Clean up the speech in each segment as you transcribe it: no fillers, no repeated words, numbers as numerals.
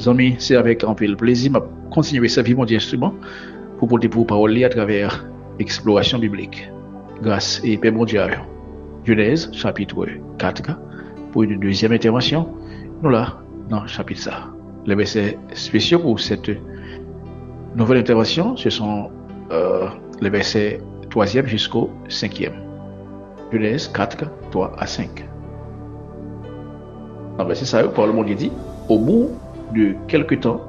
amis, c'est avec un peu de plaisir de continuer à servir mon instrument pour porter pour parole à travers l'exploration biblique. Grâce et paix mondiale. Genèse, chapitre 4, pour une deuxième intervention. Nous là, dans le chapitre ça. Les versets spéciaux pour cette nouvelle intervention, ce sont les versets 3e jusqu'au 5e. Genèse 4, 3 à 5. Dans le verset ça, Paul monde dit, au bout de quelque temps,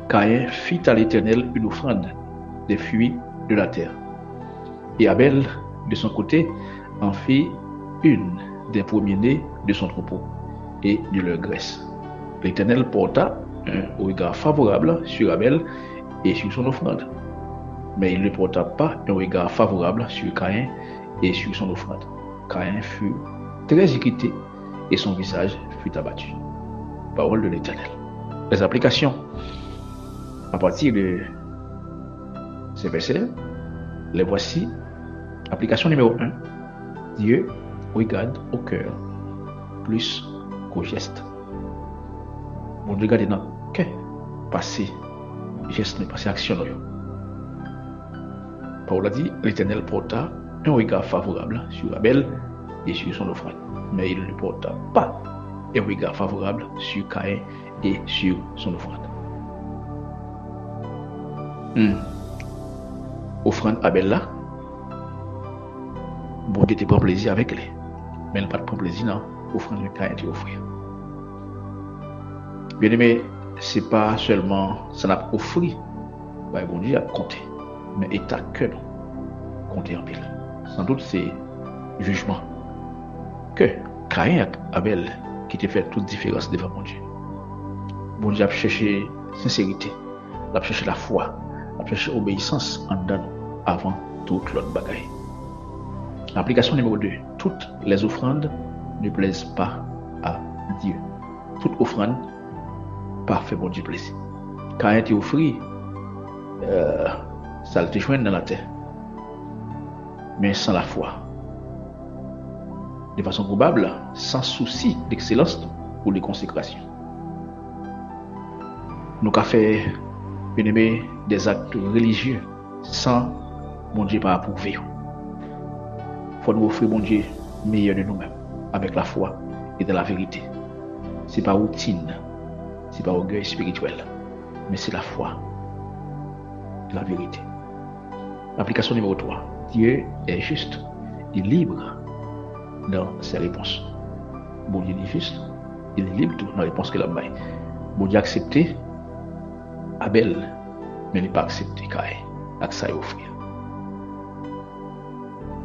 Caïn fit à l'Éternel une offrande des fruits de la terre. Et Abel, de son côté, en fit une des premiers-nés de son troupeau et de leur graisse. L'Éternel porta un regard favorable sur Abel et sur son offrande. Mais il ne porta pas un regard favorable sur Caïn et sur son offrande. Caïn fut très irrité et son visage fut abattu. Parole de l'Éternel. Les applications à partir de ces versets, les voici. Application numéro 1. Dieu regarde au cœur plus qu'au geste. Bon Dieu regarde dans le cœur, passer geste, passer action. Paul a dit, l'Éternel porta un regard favorable sur Abel et sur son offrande. Mais il ne porta pas un regard favorable sur Caïn et sur son offrande. Offrande Abel là, bon Dieu te prend plaisir avec lui, mais il n'a pas de plaisir dans l'offrande de Caïn te offrir. Bien aimé, c'est pas seulement ça n'a pas offert, bon Dieu a compté, mais état que non, compté en pile. Sans doute c'est jugement que Caïn et Abel qui te fait toute différence devant mon Dieu. Bon Dieu a cherché sincérité, a cherché la foi, a cherché obéissance en dedans avant toute l'autre bagaille. Application numéro 2. Toutes les offrandes ne plaisent pas à Dieu. Toute offrande pas fait bon Dieu plaisir. Caïn te offrit, ça te joint dans la terre, mais sans la foi. De façon probable, sans souci d'excellence ou de consécration. Nous avons fait, bien aimé, des actes religieux sans mon Dieu pas approuver. Il faut nous offrir mon Dieu meilleur de nous-mêmes, avec la foi et de la vérité. Ce n'est pas routine, ce n'est pas orgueil spirituel, mais c'est la foi et la vérité. Application numéro 3. Dieu est juste et libre dans ses réponses. Bon Dieu est juste, il est libre dans les réponses qu'il a données. Bon Dieu a accepté Abel, mais il n'a pas accepté Caïn, avec ça offrir.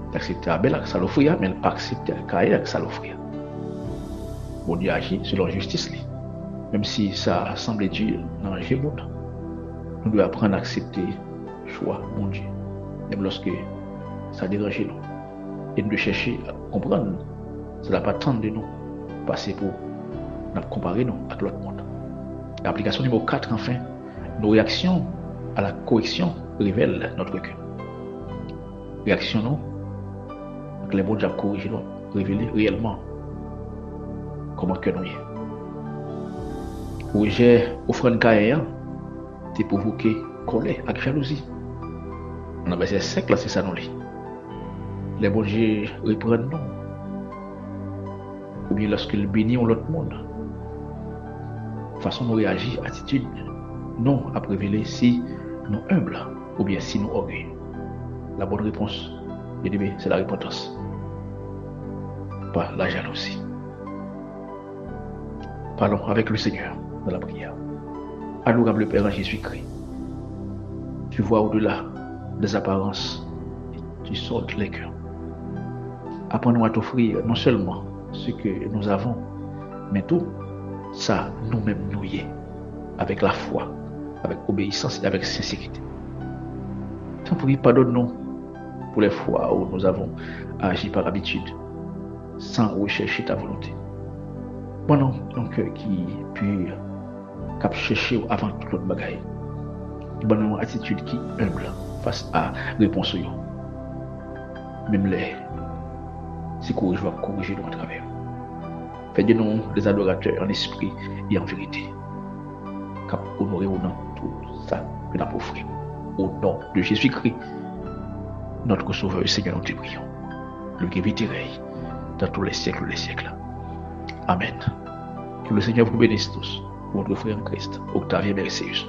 Il a accepté Abel avec ça l'offrir, mais il n'a pas accepté Caïn avec ça l'offrir. Bon Dieu agit selon justice. Même si ça semble dur dans le monde, nous devons apprendre à accepter le choix de mon Dieu, même lorsque ça dérange nous. Et nous devons chercher à comprendre, ça n'a pas tant de nous passer pour nous comparer nous avec l'autre monde. L'application numéro 4, enfin, nos réactions à la correction révèlent notre cœur. Réaction nous, que les bons diables corrigent nous, révéler réellement comment que nous est. Où j'ai offert Caïn, t'es provoqué colère avec jalousie. On a verset 5 là, c'est ça nous lit. Les bons dieux reprennent nous. Ou bien lorsqu'ils bénissent l'autre monde. Façon nous réagir, attitude, non à révéler si nous humbles ou bien si nous orgueilleux. La bonne réponse, c'est la repentance, pas la jalousie. Parlons avec le Seigneur dans la prière. Adorable Père en Jésus-Christ, tu vois au-delà des apparences, tu sautes les cœurs. Apprends-nous à t'offrir non seulement ce que nous avons, mais tout ça nous-mêmes nous y est, avec la foi, avec obéissance et avec sincérité. T'en prie, pardonne-nous pour les fois où nous avons agi par habitude, sans rechercher ta volonté. Bon non, un cœur qui pur, cap chercher avant toute autre bagaille. Bon non, attitude qui humble face à réponse. Même les si courage va corriger nous à travers. Fais de nous des adorateurs en esprit et en vérité. cap honorer dans tout ça que nous avons offert. Au nom de Jésus-Christ, notre Sauveur et Seigneur, nous te prions. Le qui vit dans tous les siècles. Amen. Que le Seigneur vous bénisse tous. Votre frère en Christ, Octavien Mercius.